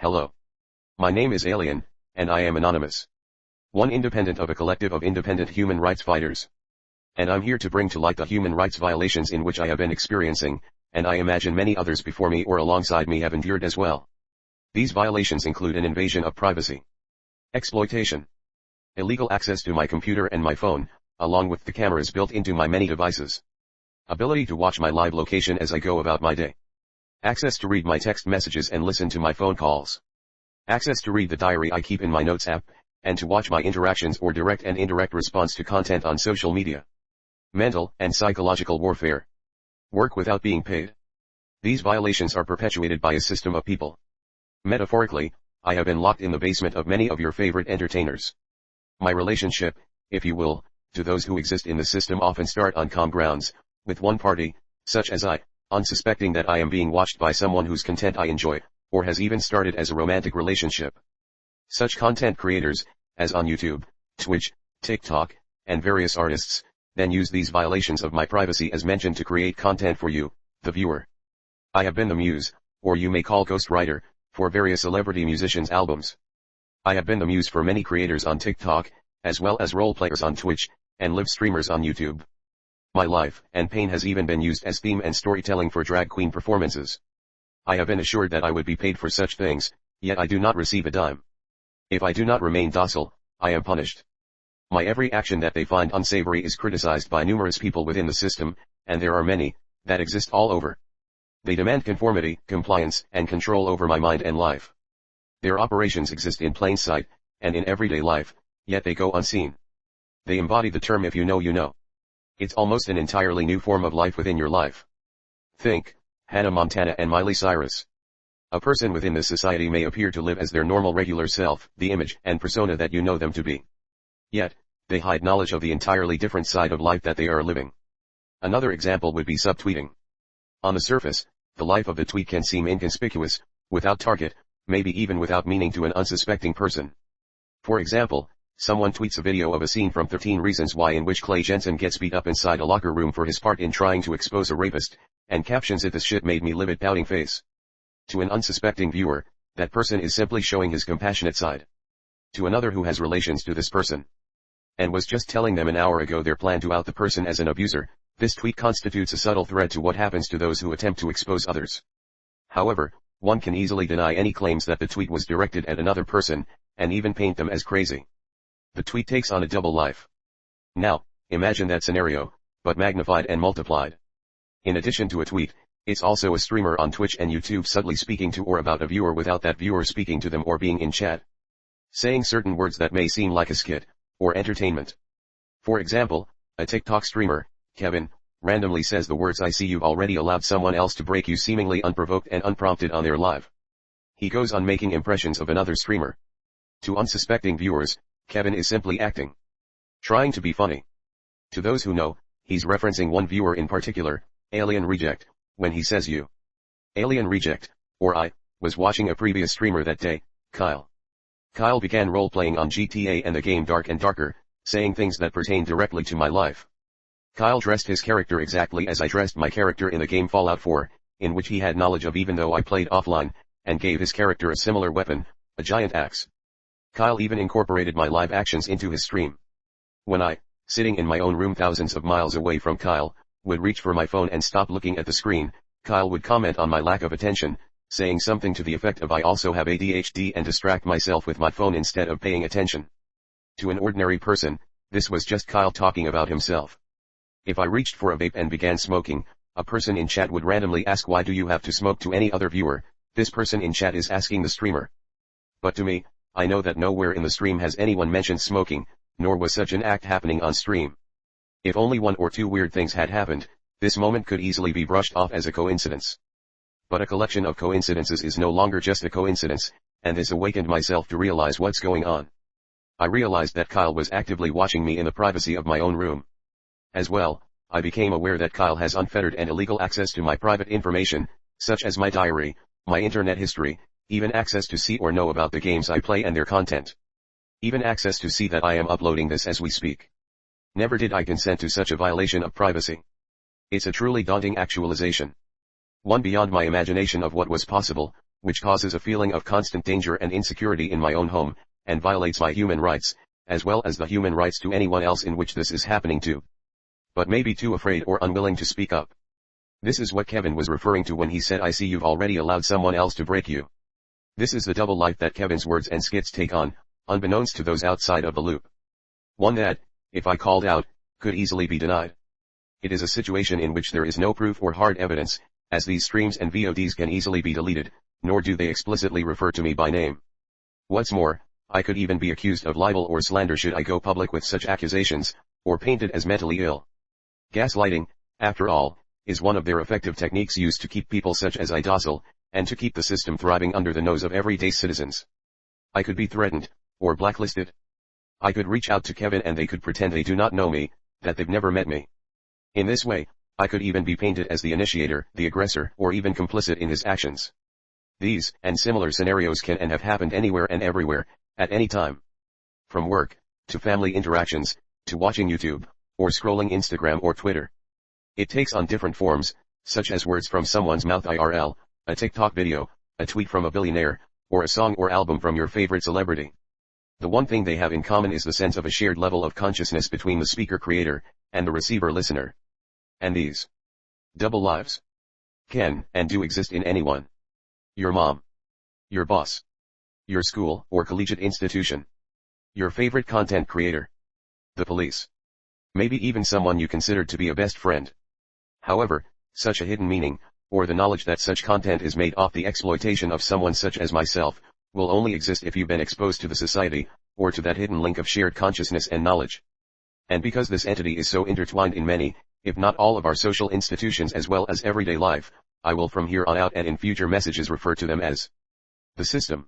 Hello. My name is Alien, and I am anonymous. One independent of a collective of independent human rights fighters. And I'm here to bring to light the human rights violations in which I have been experiencing, and I imagine many others before me or alongside me have endured as well. These violations include an invasion of privacy, exploitation, illegal access to my computer and my phone, along with the cameras built into my many devices, ability to watch my live location as I go about my day, access to read my text messages and listen to my phone calls, access to read the diary I keep in my Notes app, and to watch my interactions or direct and indirect response to content on social media, mental and psychological warfare, work without being paid. These violations are perpetuated by a system of people. Metaphorically, I have been locked in the basement of many of your favorite entertainers. My relationship, if you will, to those who exist in the system often start on calm grounds, with one party, such as I, unsuspecting that I am being watched by someone whose content I enjoy, or has even started as a romantic relationship. Such content creators, as on YouTube, Twitch, TikTok, and various artists, then use these violations of my privacy as mentioned to create content for you, the viewer. I have been the muse, or you may call ghostwriter, for various celebrity musicians' albums. I have been the muse for many creators on TikTok, as well as role players on Twitch, and live streamers on YouTube. My life and pain has even been used as theme and storytelling for drag queen performances. I have been assured that I would be paid for such things, yet I do not receive a dime. If I do not remain docile, I am punished. My every action that they find unsavory is criticized by numerous people within the system, and there are many, that exist all over. They demand conformity, compliance, and control over my mind and life. Their operations exist in plain sight, and in everyday life, yet they go unseen. They embody the term if you know you know. It's almost an entirely new form of life within your life. Think, Hannah Montana and Miley Cyrus. A person within this society may appear to live as their normal regular self, the image and persona that you know them to be. Yet, they hide knowledge of the entirely different side of life that they are living. Another example would be subtweeting. On the surface, the life of the tweet can seem inconspicuous, without target, maybe even without meaning to an unsuspecting person. For example, someone tweets a video of a scene from 13 Reasons Why in which Clay Jensen gets beat up inside a locker room for his part in trying to expose a rapist, and captions it "This shit made me livid pouting face." To an unsuspecting viewer, that person is simply showing his compassionate side. To another who has relations to this person, and was just telling them an hour ago their plan to out the person as an abuser, this tweet constitutes a subtle threat to what happens to those who attempt to expose others. However, one can easily deny any claims that the tweet was directed at another person, and even paint them as crazy. The tweet takes on a double life. Now, imagine that scenario, but magnified and multiplied. In addition to a tweet, it's also a streamer on Twitch and YouTube subtly speaking to or about a viewer without that viewer speaking to them or being in chat. Saying certain words that may seem like a skit, or entertainment. For example, a TikTok streamer, Kevin, randomly says the words "I see you've already allowed someone else to break you" seemingly unprovoked and unprompted on their live. He goes on making impressions of another streamer. To unsuspecting viewers, Kevin is simply acting. Trying to be funny. To those who know, he's referencing one viewer in particular, Alien Reject, when he says you. Alien Reject, or I, was watching a previous streamer that day, Kyle. Kyle began role-playing on GTA and the game Dark and Darker, saying things that pertain directly to my life. Kyle dressed his character exactly as I dressed my character in the game Fallout 4, in which he had knowledge of even though I played offline, and gave his character a similar weapon, a giant axe. Kyle even incorporated my live actions into his stream. When I, sitting in my own room thousands of miles away from Kyle, would reach for my phone and stop looking at the screen, Kyle would comment on my lack of attention, saying something to the effect of "I also have ADHD and distract myself with my phone instead of paying attention." To an ordinary person, this was just Kyle talking about himself. If I reached for a vape and began smoking, a person in chat would randomly ask "Why do you have to smoke?" to any other viewer. This person in chat is asking the streamer. But to me, I know that nowhere in the stream has anyone mentioned smoking, nor was such an act happening on stream. If only one or two weird things had happened, this moment could easily be brushed off as a coincidence. But a collection of coincidences is no longer just a coincidence, and this awakened myself to realize what's going on. I realized that Kyle was actively watching me in the privacy of my own room. As well, I became aware that Kyle has unfettered and illegal access to my private information, such as my diary, my internet history, even access to see or know about the games I play and their content. Even access to see that I am uploading this as we speak. Never did I consent to such a violation of privacy. It's a truly daunting actualization. One beyond my imagination of what was possible, which causes a feeling of constant danger and insecurity in my own home, and violates my human rights, as well as the human rights to anyone else in which this is happening to. But may be too afraid or unwilling to speak up. This is what Kevin was referring to when he said, I see you've already allowed someone else to break you. This is the double life that Kevin's words and skits take on, unbeknownst to those outside of the loop. One that, if I called out, could easily be denied. It is a situation in which there is no proof or hard evidence, as these streams and VODs can easily be deleted, nor do they explicitly refer to me by name. What's more, I could even be accused of libel or slander should I go public with such accusations, or painted as mentally ill. Gaslighting, after all, is one of their effective techniques used to keep people such as I docile, and to keep the system thriving under the nose of everyday citizens. I could be threatened, or blacklisted. I could reach out to Kevin and they could pretend they do not know me, that they've never met me. In this way, I could even be painted as the initiator, the aggressor, or even complicit in his actions. These, and similar scenarios can and have happened anywhere and everywhere, at any time. From work, to family interactions, to watching YouTube, or scrolling Instagram or Twitter. It takes on different forms, such as words from someone's mouth IRL, a TikTok video, a tweet from a billionaire, or a song or album from your favorite celebrity. The one thing they have in common is the sense of a shared level of consciousness between the speaker-creator, and the receiver-listener. And these double lives can and do exist in anyone. Your mom. Your boss. Your school or collegiate institution. Your favorite content creator. The police. Maybe even someone you considered to be a best friend. However, such a hidden meaning, or the knowledge that such content is made off the exploitation of someone such as myself, will only exist if you've been exposed to the society, or to that hidden link of shared consciousness and knowledge. And because this entity is so intertwined in many, if not all of our social institutions as well as everyday life, I will from here on out and in future messages refer to them as the system.